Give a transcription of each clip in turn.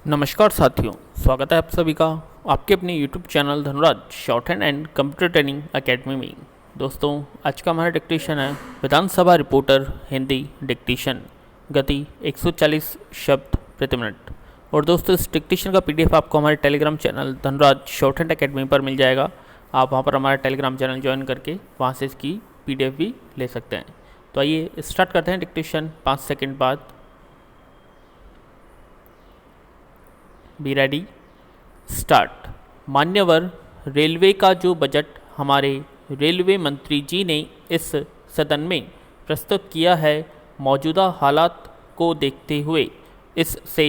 नमस्कार साथियों, स्वागत है आप सभी का आपके अपने YouTube channel Dhanuraj short hand and computer training academy में। दोस्तों, आज का हमारा डिक्टेशन है विधानसभा रिपोर्टर हिंदी डिक्टेशन, गति 140 शब्द प्रति मिनट। और दोस्तों, इस डिक्टेशन का पीडीएफ आपको हमारे Telegram channel Dhanuraj short hand academy पर मिल जाएगा। आप वहाँ पर हमारा टेलीग्राम चैनल ज्वाइन करके वहाँ से इसकी पीडीएफ भी ले सकते हैं। तो आइए स्टार्ट करते हैं डिक्टेशन 5 सेकेंड बाद। Be ready, start. मान्यवर, रेलवे का जो बजट हमारे रेलवे मंत्री जी ने इस सदन में प्रस्तुत किया है, मौजूदा हालात को देखते हुए इससे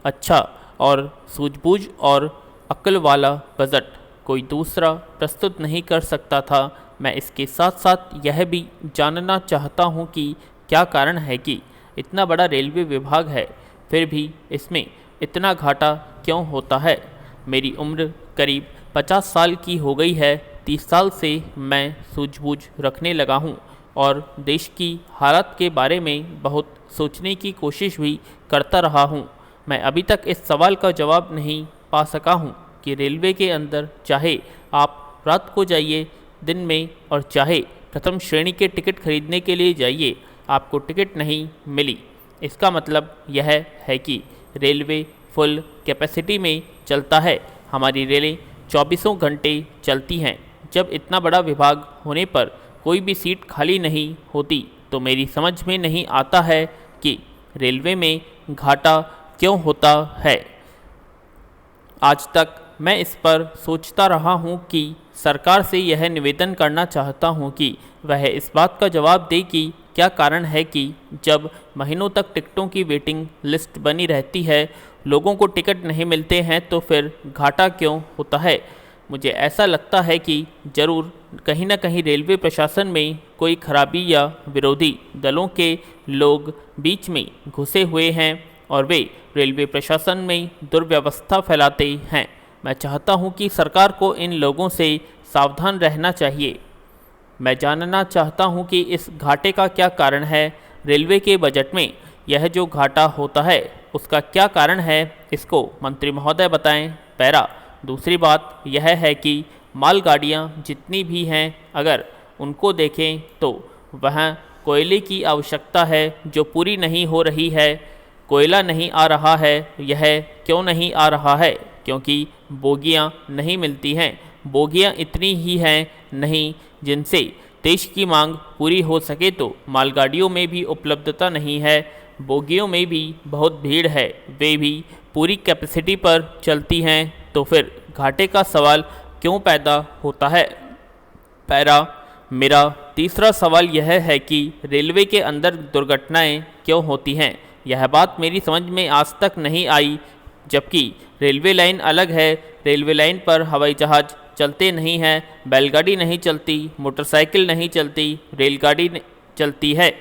अच्छा और सूझबूझ और अक्ल वाला बजट कोई दूसरा प्रस्तुत नहीं कर सकता था। मैं इसके साथ साथ यह भी जानना चाहता हूं कि क्या कारण है कि इतना बड़ा रेलवे विभाग है, फिर भी इसमें इतना घाटा क्यों होता है। मेरी उम्र करीब 50 साल की हो गई है। 30 साल से मैं सूझबूझ रखने लगा हूँ और देश की हालत के बारे में बहुत सोचने की कोशिश भी करता रहा हूँ। मैं अभी तक इस सवाल का जवाब नहीं पा सका हूँ कि रेलवे के अंदर चाहे आप रात को जाइए, दिन में, और चाहे प्रथम श्रेणी के टिकट खरीदने के लिए जाइए, आपको टिकट नहीं मिली। इसका मतलब यह है कि रेलवे फुल कैपेसिटी में चलता है। हमारी रेलें 24 घंटे चलती हैं। जब इतना बड़ा विभाग होने पर कोई भी सीट खाली नहीं होती, तो मेरी समझ में नहीं आता है कि रेलवे में घाटा क्यों होता है। आज तक मैं इस पर सोचता रहा हूँ कि सरकार से यह निवेदन करना चाहता हूँ कि वह इस बात का जवाब दे कि क्या कारण है कि जब महीनों तक टिकटों की वेटिंग लिस्ट बनी रहती है, लोगों को टिकट नहीं मिलते हैं, तो फिर घाटा क्यों होता है। मुझे ऐसा लगता है कि ज़रूर कहीं ना कहीं रेलवे प्रशासन में कोई खराबी या विरोधी दलों के लोग बीच में घुसे हुए हैं और वे रेलवे प्रशासन में दुर्व्यवस्था फैलाते हैं। मैं चाहता हूं कि सरकार को इन लोगों से सावधान रहना चाहिए। मैं जानना चाहता हूं कि इस घाटे का क्या कारण है। रेलवे के बजट में यह जो घाटा होता है, उसका क्या कारण है, इसको मंत्री महोदय बताएं। पैरा। दूसरी बात यह है कि मालगाड़ियां जितनी भी हैं, अगर उनको देखें तो वहाँ कोयले की आवश्यकता है जो पूरी नहीं हो रही है। कोयला नहीं आ रहा है। यह क्यों नहीं आ रहा है? क्योंकि बोगियां नहीं मिलती हैं। बोगियां इतनी ही हैं नहीं जिनसे देश की मांग पूरी हो सके, तो मालगाड़ियों में भी उपलब्धता नहीं है। बोगियों में भी बहुत भीड़ है, वे भी पूरी कैपेसिटी पर चलती हैं, तो फिर घाटे का सवाल क्यों पैदा होता है। पैरा। मेरा तीसरा सवाल यह है कि रेलवे के अंदर दुर्घटनाएं क्यों होती हैं। यह बात मेरी समझ में आज तक नहीं आई, जबकि रेलवे लाइन अलग है। रेलवे लाइन पर हवाई जहाज़ चलते नहीं हैं, बैलगाड़ी नहीं चलती, मोटरसाइकिल नहीं चलती, रेलगाड़ी चलती है।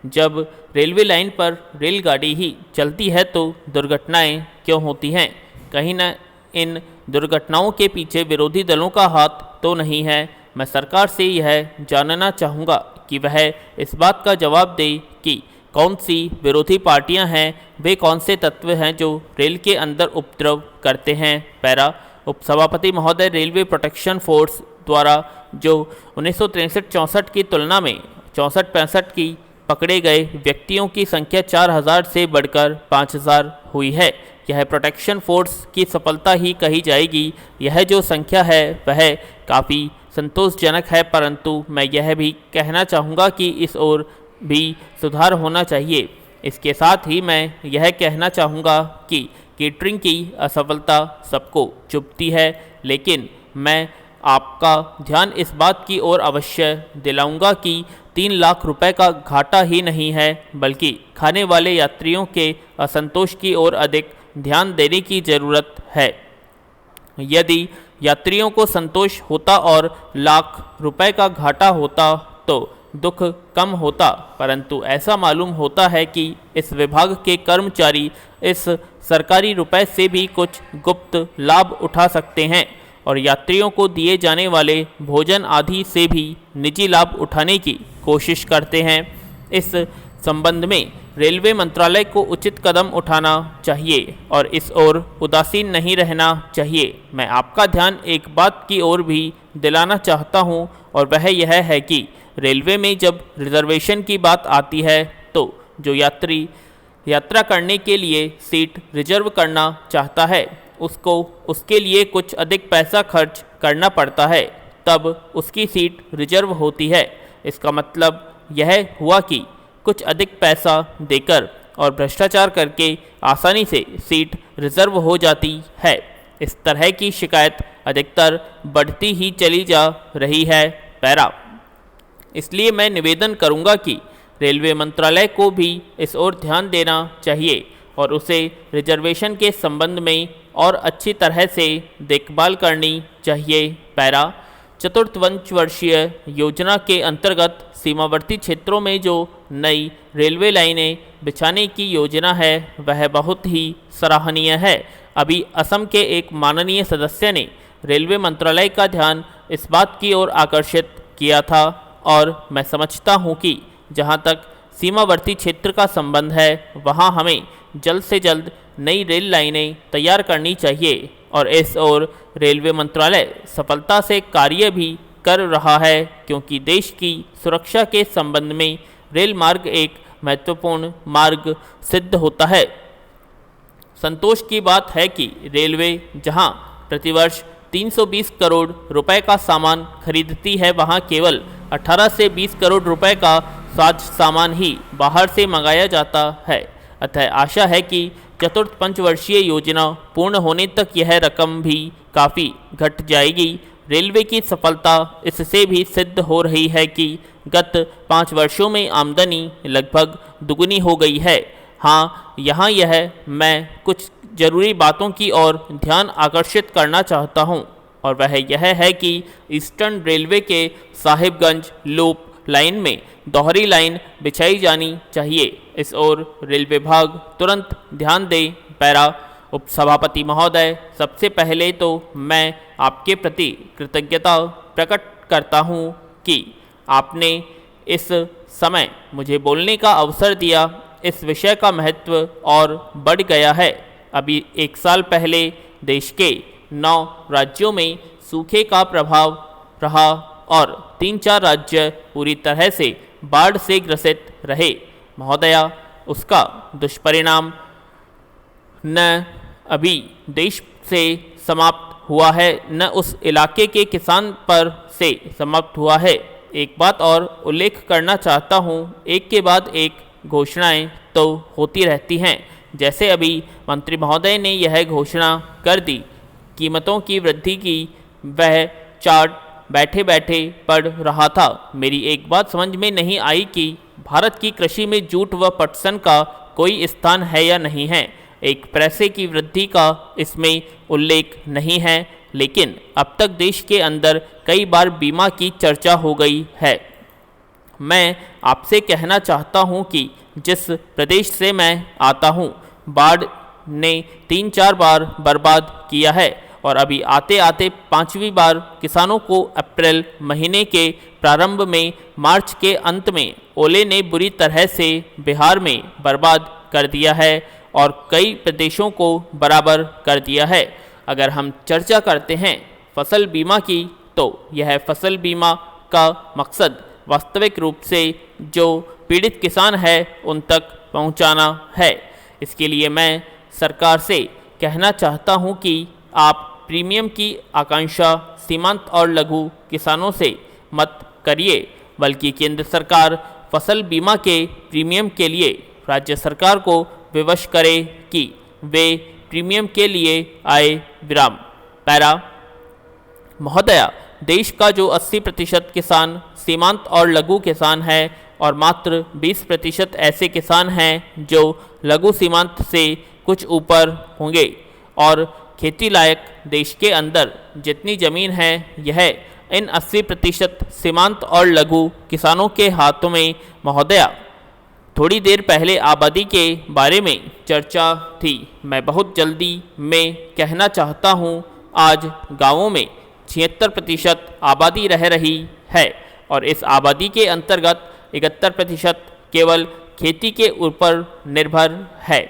जब रेलवे लाइन पर रेलगाड़ी ही चलती है तो दुर्घटनाएं क्यों होती हैं? कहीं न इन दुर्घटनाओं के पीछे विरोधी दलों का हाथ तो नहीं है। मैं सरकार से यह जानना चाहूँगा कि वह इस बात का जवाब दे कि कौन सी विरोधी पार्टियां हैं, वे कौन से तत्व हैं जो रेल के अंदर उपद्रव करते हैं। पैरा। उपसभापति महोदय, रेलवे प्रोटेक्शन फोर्स द्वारा जो 1963-64 की तुलना में 64-65 की पकड़े गए व्यक्तियों की संख्या 4000 से बढ़कर 5000 हुई है। यह प्रोटेक्शन फोर्स की सफलता ही कही जाएगी। यह जो संख्या है वह काफ़ी संतोषजनक है, परंतु मैं यह भी कहना चाहूँगा कि इस ओर भी सुधार होना चाहिए। इसके साथ ही मैं यह कहना चाहूँगा कि केटरिंग की असफलता सबको चुभती है, लेकिन मैं आपका ध्यान इस बात की ओर अवश्य दिलाऊंगा कि 3 लाख रुपए का घाटा ही नहीं है, बल्कि खाने वाले यात्रियों के असंतोष की ओर अधिक ध्यान देने की ज़रूरत है। यदि यात्रियों को संतोष होता और लाख रुपए का घाटा होता तो दुख कम होता, परंतु ऐसा मालूम होता है कि इस विभाग के कर्मचारी इस सरकारी रुपए से भी कुछ गुप्त लाभ उठा सकते हैं और यात्रियों को दिए जाने वाले भोजन आदि से भी निजी लाभ उठाने की कोशिश करते हैं। इस संबंध में रेलवे मंत्रालय को उचित कदम उठाना चाहिए और इस ओर उदासीन नहीं रहना चाहिए। मैं आपका ध्यान एक बात की ओर भी दिलाना चाहता हूं और वह यह है कि रेलवे में जब रिजर्वेशन की बात आती है तो जो यात्री यात्रा करने के लिए सीट रिजर्व करना चाहता है उसको उसके लिए कुछ अधिक पैसा खर्च करना पड़ता है, तब उसकी सीट रिजर्व होती है। इसका मतलब यह हुआ कि कुछ अधिक पैसा देकर और भ्रष्टाचार करके आसानी से सीट रिजर्व हो जाती है। इस तरह की शिकायत अधिकतर बढ़ती ही चली जा रही है। पैरा। इसलिए मैं निवेदन करूंगा कि रेलवे मंत्रालय को भी इस ओर ध्यान देना चाहिए और उसे रिजर्वेशन के संबंध में और अच्छी तरह से देखभाल करनी चाहिए। पैरा। चतुर्थ पंचवर्षीय योजना के अंतर्गत सीमावर्ती क्षेत्रों में जो नई रेलवे लाइनें बिछाने की योजना है वह बहुत ही सराहनीय है। अभी असम के एक माननीय सदस्य ने रेलवे मंत्रालय का ध्यान इस बात की ओर आकर्षित किया था और मैं समझता हूं कि जहां तक सीमावर्ती क्षेत्र का संबंध है वहां हमें जल्द से जल्द नई रेल लाइनें तैयार करनी चाहिए और इस ओर रेलवे मंत्रालय सफलता से कार्य भी कर रहा है क्योंकि देश की सुरक्षा के संबंध में रेल मार्ग एक महत्वपूर्ण मार्ग सिद्ध होता है। संतोष की बात है कि रेलवे जहां प्रतिवर्ष 320 करोड़ रुपए का सामान खरीदती है वहां केवल 18 से 20 करोड़ रुपए का साज सामान ही बाहर से मंगाया जाता है। अतः आशा है कि चतुर्थ पंचवर्षीय योजना पूर्ण होने तक यह रकम भी काफ़ी घट जाएगी। रेलवे की सफलता इससे भी सिद्ध हो रही है कि गत 5 वर्षों में आमदनी लगभग दुगनी हो गई है। हाँ, यहाँ यह मैं कुछ जरूरी बातों की ओर ध्यान आकर्षित करना चाहता हूँ और वह यह है कि ईस्टर्न रेलवे के साहिबगंज लूप लाइन में दोहरी लाइन बिछाई जानी चाहिए। इस ओर रेलवे विभाग तुरंत ध्यान दे। पैरा। उपसभापति महोदय, सबसे पहले तो मैं आपके प्रति कृतज्ञता प्रकट करता हूं कि आपने इस समय मुझे बोलने का अवसर दिया। इस विषय का महत्व और बढ़ गया है। अभी 1 साल पहले देश के 9 राज्यों में सूखे का प्रभाव रहा और 3-4 राज्य पूरी तरह से बाढ़ से ग्रसित रहे। महोदया, उसका दुष्परिणाम न अभी देश से समाप्त हुआ है न उस इलाके के किसान पर से समाप्त हुआ है। एक बात और उल्लेख करना चाहता हूँ, एक के बाद एक घोषणाएं तो होती रहती हैं। जैसे अभी मंत्री महोदय ने यह घोषणा कर दी कीमतों की वृद्धि की, वह चार्ट बैठे बैठे पढ़ रहा था। मेरी एक बात समझ में नहीं आई कि भारत की कृषि में जूट व पटसन का कोई स्थान है या नहीं है। एक पैसे की वृद्धि का इसमें उल्लेख नहीं है, लेकिन अब तक देश के अंदर कई बार बीमा की चर्चा हो गई है। मैं आपसे कहना चाहता हूं कि जिस प्रदेश से मैं आता हूं, बाढ़ ने 3-4 बार बर्बाद किया है और अभी आते आते 5वीं बार किसानों को अप्रैल महीने के प्रारंभ में मार्च के अंत में ओले ने बुरी तरह से बिहार में बर्बाद कर दिया है और कई प्रदेशों को बराबर कर दिया है। अगर हम चर्चा करते हैं फसल बीमा की, तो यह फसल बीमा का मकसद वास्तविक रूप से जो पीड़ित किसान है उन तक पहुंचाना है। इसके लिए मैं सरकार से कहना चाहता हूं कि आप प्रीमियम की आकांक्षा सीमांत और लघु किसानों से मत करिए, बल्कि केंद्र सरकार फसल बीमा के प्रीमियम के लिए राज्य सरकार को विवश करे कि वे प्रीमियम के लिए आए विराम। पैरा। महोदया, देश का जो 80% किसान सीमांत और लघु किसान है और मात्र 20% ऐसे किसान हैं जो लघु सीमांत से कुछ ऊपर होंगे और खेती लायक देश के अंदर जितनी ज़मीन है यह इन 80% सीमांत और लघु किसानों के हाथों में। महोदया, थोड़ी देर पहले आबादी के बारे में चर्चा थी। मैं बहुत जल्दी में कहना चाहता हूँ, आज गांवों में 76% आबादी रह रही है और इस आबादी के अंतर्गत 71% केवल खेती के ऊपर निर्भर है,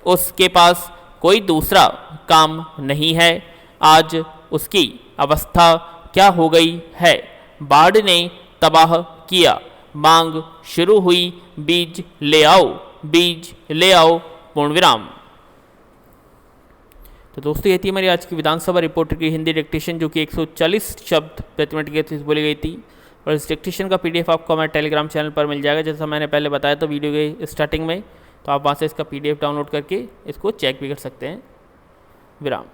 उसके पास कोई दूसरा काम नहीं है। आज उसकी अवस्था क्या हो गई है, बाढ़ ने तबाह किया, मांग शुरू हुई, बीज ले आओ, बीज ले आओ, पूर्ण विराम। तो दोस्तों ये थी हमारी आज की विधानसभा रिपोर्टर की हिंदी डिक्टेशन, जो कि 140 शब्द प्रति मिनट के बोली गई थी। और इस डिक्टेशन का पीडीएफ आपको हमारे टेलीग्राम चैनल पर मिल जाएगा, जैसा मैंने पहले बताया तो वीडियो के स्टार्टिंग में। तो आप वहाँ से इसका पीडीएफ डाउनलोड करके इसको चेक भी कर सकते हैं। विराम।